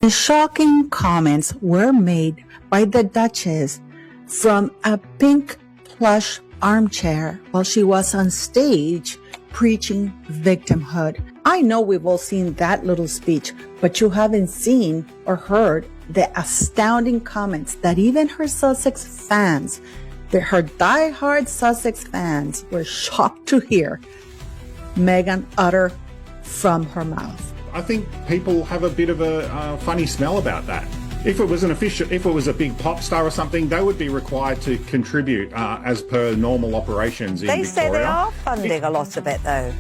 The shocking comments were made by the Duchess from a pink plush armchair while she was on stage preaching victimhood. I know we've all seen that little speech, but you haven't seen or heard the astounding comments that even her Sussex fans, her diehard Sussex fans, were shocked to hear Meghan utter from her mouth. I think people have a bit of a funny smell about that. If it was a big pop star or something, they would be required to contribute as per normal operations in Victoria. They say they are funding a lot of it, though.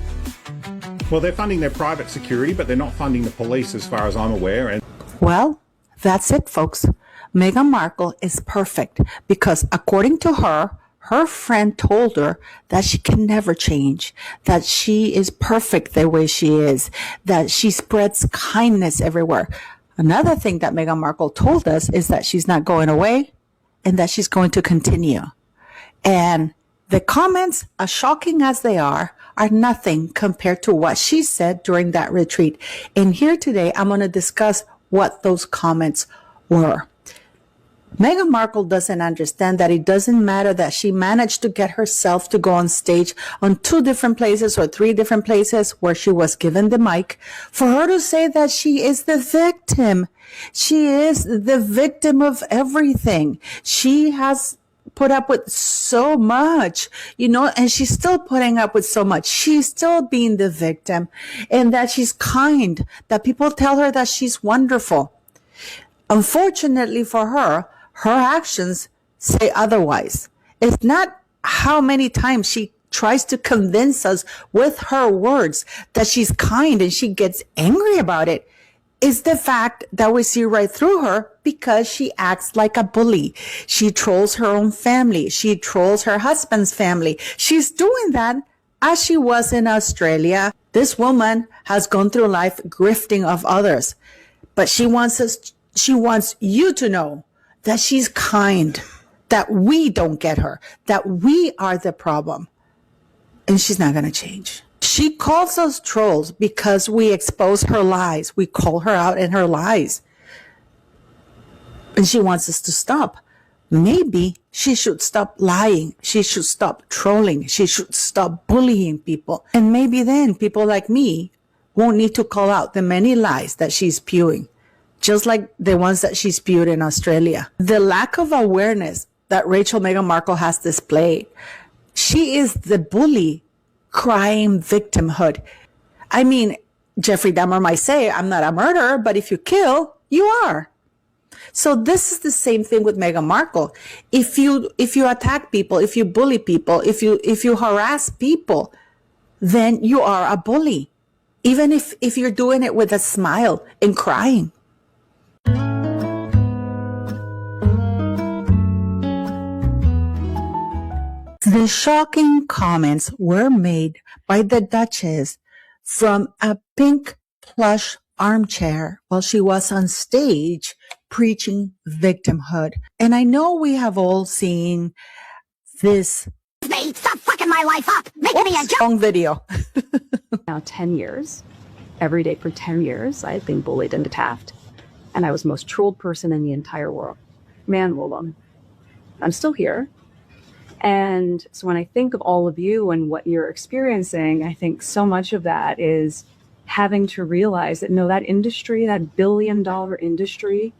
Well, they're funding their private security, but they're not funding the police as far as I'm aware. And well, that's it, folks. Meghan Markle is perfect because according to her, her friend told her that she can never change, that she is perfect the way she is, that she spreads kindness everywhere. Another thing that Meghan Markle told us is that she's not going away and that she's going to continue. And the comments, as shocking as they are nothing compared to what she said during that retreat. And here today, I'm going to discuss what those comments were. Meghan Markle doesn't understand that it doesn't matter that she managed to get herself to go on stage on 2 different places or 3 different places where she was given the mic for her to say that she is the victim. She is the victim of everything. She has put up with so much, and she's still putting up with so much. She's still being the victim, and that she's kind, that people tell her that she's wonderful. Unfortunately for her, her actions say otherwise. It's not how many times she tries to convince us with her words that she's kind and she gets angry about it. It's the fact that we see right through her because she acts like a bully. She trolls her own family. She trolls her husband's family. She's doing that as she was in Australia. This woman has gone through life grifting of others, but she wants you to know that she's kind, that we don't get her, that we are the problem. And she's not going to change. She calls us trolls because we expose her lies. We call her out in her lies. And she wants us to stop. Maybe she should stop lying. She should stop trolling. She should stop bullying people. And maybe then people like me won't need to call out the many lies that she's spewing, just like the ones that she spewed in Australia. The lack of awareness that Meghan Markle has displayed. She is the bully crying victimhood. I mean, Jeffrey Dahmer might say, I'm not a murderer, but if you kill, you are. So this is the same thing with Meghan Markle. If you attack people, if you bully people, if you harass people, then you are a bully. Even if you're doing it with a smile and crying. The shocking comments were made by the Duchess from a pink plush armchair while she was on stage preaching victimhood. And I know we have all seen this. Stop fucking my life up! Making me a joke! Long video. Now 10 years, every day for 10 years, I've been bullied and attacked. And I was the most trolled person in the entire world. Man, woman. I'm still here. And so when I think of all of you and what you're experiencing, I think so much of that is having to realize that, no, that industry, that billion-dollar industry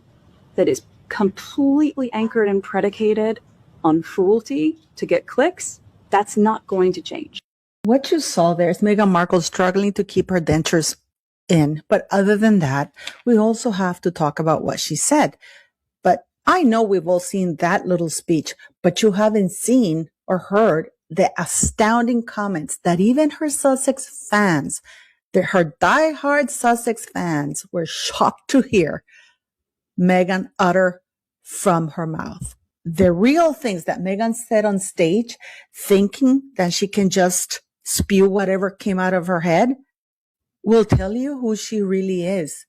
that is completely anchored and predicated on cruelty to get clicks, that's not going to change. What you saw there is Meghan Markle struggling to keep her dentures in. But other than that, we also have to talk about what she said. But I know we've all seen that little speech, but you haven't seen or heard the astounding comments that even her Sussex fans, her diehard Sussex fans, were shocked to hear Meghan utter from her mouth. The real things that Meghan said on stage, thinking that she can just spew whatever came out of her head, will tell you who she really is.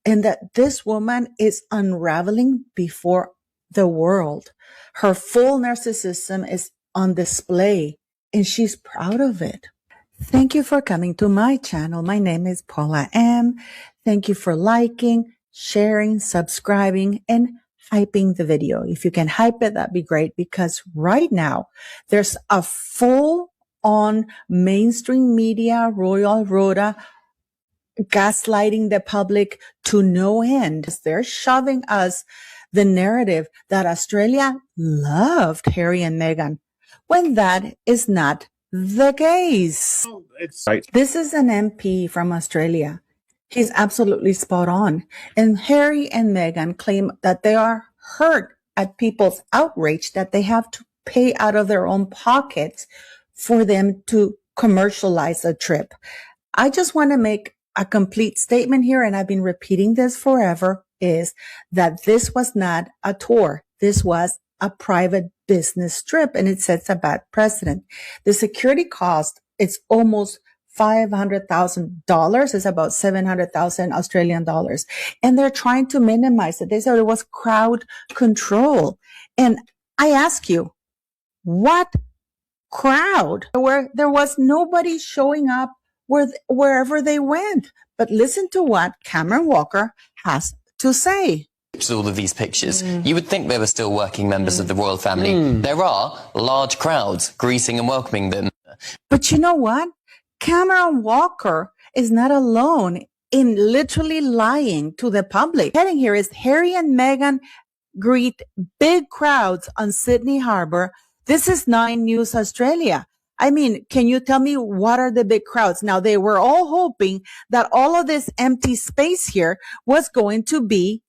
And that this woman is unraveling before the world. Her full narcissism is on display, and she's proud of it. Thank you for coming to my channel. My name is Paula M. Thank you for liking, sharing, subscribing, and hyping the video. If you can hype it, that'd be great, because right now there's a full on mainstream media, Royal Rhoda, gaslighting the public to no end. They're shoving us the narrative that Australia loved Harry and Meghan, when that is not the case. It's This is an MP from Australia. He's absolutely spot on. And Harry and Meghan claim that they are hurt at people's outrage that they have to pay out of their own pockets for them to commercialize a trip. I just want to make a complete statement here, and I've been repeating this forever, is that this was not a tour. This was a private business trip, and it sets a bad precedent. The security cost, it's almost $500,000. It's about 700,000 Australian dollars. And they're trying to minimize it. They said it was crowd control. And I ask you, what crowd? Where there was nobody showing up wherever they went. But listen to what Cameron Walker has to say. All of these pictures, you would think they were still working members of the royal family. There are large crowds greeting and welcoming them. But you know what? Cameron Walker is not alone in literally lying to the public. Heading here is Harry and Meghan greet big crowds on Sydney Harbour. This is 9 News Australia. I mean, can you tell me what are the big crowds? Now, they were all hoping that all of this empty space here was going to be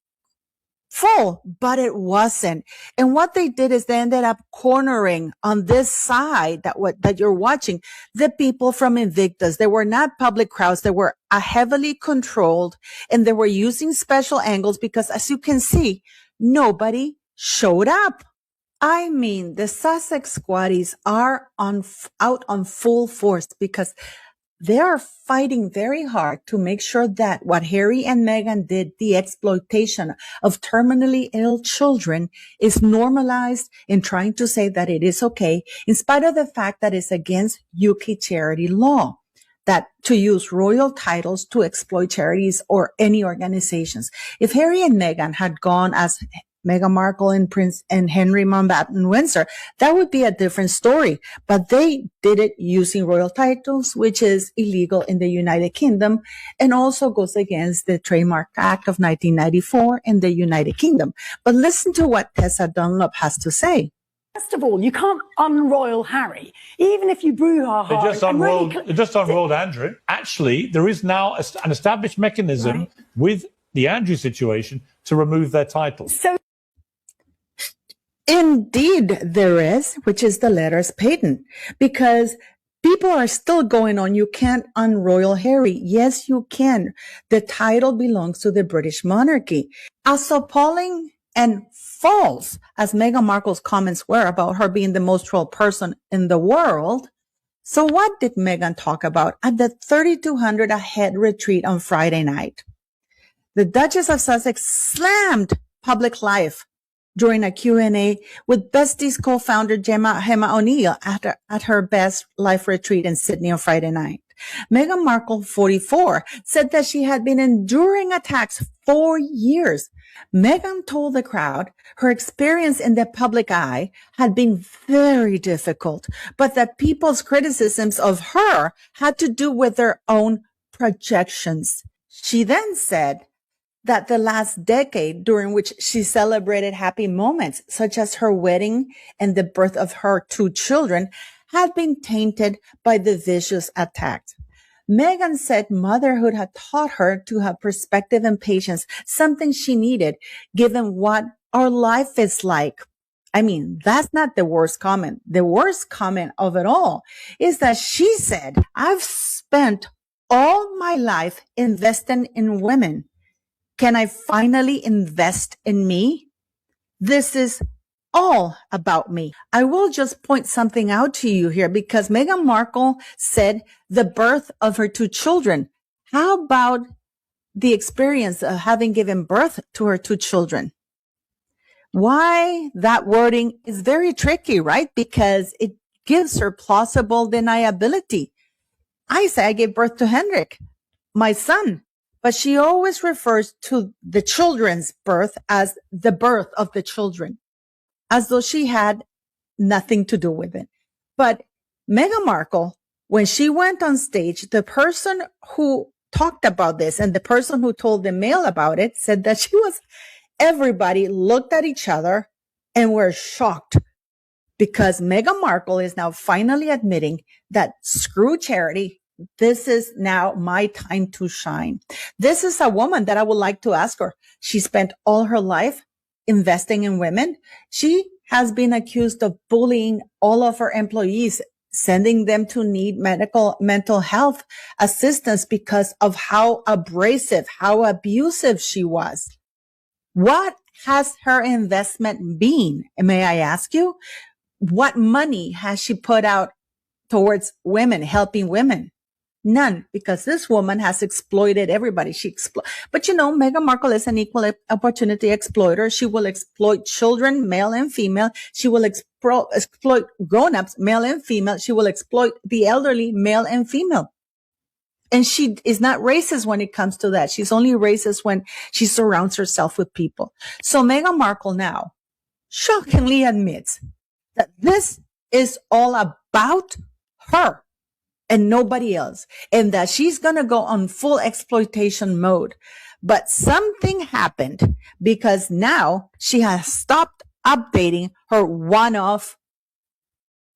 full, but it wasn't. And what they did is they ended up cornering on this side that you're watching the people from Invictus. They were not public crowds. They were heavily controlled, and they were using special angles because, as you can see, nobody showed up. I mean, the Sussex squatties are out on full force because they are fighting very hard to make sure that what Harry and Meghan did, the exploitation of terminally ill children, is normalized, in trying to say that it is okay, in spite of the fact that it's against UK charity law, that to use royal titles to exploit charities or any organizations. If Harry and Meghan had gone as Meghan Markle and Prince and Henry Mountbatten Windsor, that would be a different story. But they did it using royal titles, which is illegal in the United Kingdom and also goes against the Trademark Act of 1994 in the United Kingdom. But listen to what Tessa Dunlop has to say. First of all, you can't unroyal Harry, even if you brouhaha. It just unrolled Andrew. Actually, there is now an established mechanism with the Andrew situation to remove their titles. So Indeed, there is, which is the letters patent, because people are still going on. You can't unroyal Harry. Yes, you can. The title belongs to the British monarchy. As appalling and false as Meghan Markle's comments were about her being the most trolled person in the world, so what did Meghan talk about at the 3,200 a head retreat on Friday night? The Duchess of Sussex slammed public life during a Q&A with Besties co-founder Gemma O'Neill at her Best Life retreat in Sydney on Friday night. Meghan Markle, 44, said that she had been enduring attacks for years. Meghan told the crowd her experience in the public eye had been very difficult, but that people's criticisms of her had to do with their own projections. She then said that the last decade, during which she celebrated happy moments, such as her wedding and the birth of her 2 children, had been tainted by the vicious attacks. Meghan said motherhood had taught her to have perspective and patience, something she needed, given what our life is like. I mean, that's not the worst comment. The worst comment of it all is that she said, I've spent all my life investing in women. Can I finally invest in me? This is all about me. I will just point something out to you here, because Meghan Markle said the birth of her 2 children. How about the experience of having given birth to her 2 children? Why that wording is very tricky, right? Because it gives her plausible deniability. I say I gave birth to Henrik, my son. but she always refers to the children's birth as the birth of the children, as though she had nothing to do with it. But Meghan Markle, when she went on stage, the person who talked about this and the person who told the Mail about it said that everybody looked at each other and were shocked because Meghan Markle is now finally admitting that screw charity. This is now my time to shine. This is a woman that I would like to ask her. She spent all her life investing in women. She has been accused of bullying all of her employees, sending them to need mental health assistance because of how abrasive, how abusive she was. What has her investment been? May I ask you? What money has she put out towards women, helping women? None, because this woman has exploited everybody. But Meghan Markle is an equal opportunity exploiter. She will exploit children, male and female. She will exploit grown-ups, male and female. She will exploit the elderly, male and female. And she is not racist when it comes to that. She's only racist when she surrounds herself with people. So Meghan Markle now shockingly admits that this is all about her and nobody else, and that she's going to go on full exploitation mode. But something happened because now she has stopped updating her one-off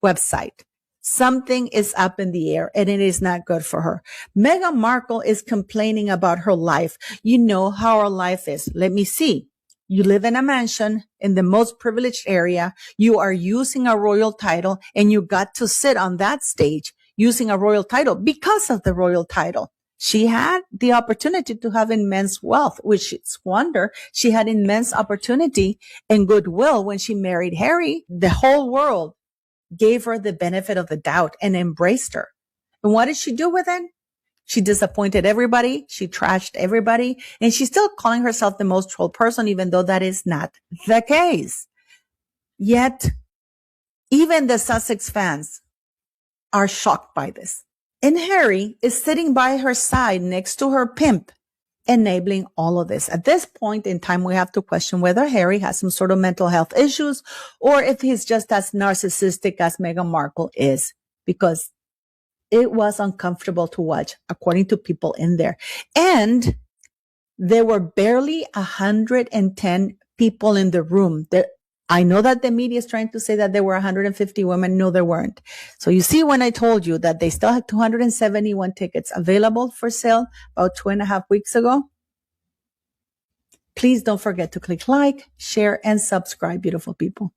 website. Something is up in the air and it is not good for her. Meghan Markle is complaining about her life. You know how her life is. Let me see. You live in a mansion in the most privileged area. You are using a royal title and you got to sit on that stage using a royal title because of the royal title. She had the opportunity to have immense wealth, which is wonder. She had immense opportunity and goodwill when she married Harry. The whole world gave her the benefit of the doubt and embraced her. And what did she do with it? She disappointed everybody. She trashed everybody. And she's still calling herself the most trolled person, even though that is not the case. Yet, even the Sussex fans are shocked by this. And Harry is sitting by her side next to her pimp, enabling all of this. At this point in time, we have to question whether Harry has some sort of mental health issues or if he's just as narcissistic as Meghan Markle is, because it was uncomfortable to watch, according to people in there. And there were barely 110 people in the room. I know that the media is trying to say that there were 150 women. No, there weren't. So you see, when I told you that they still had 271 tickets available for sale about 2.5 weeks ago, please don't forget to click like, share, and subscribe, beautiful people.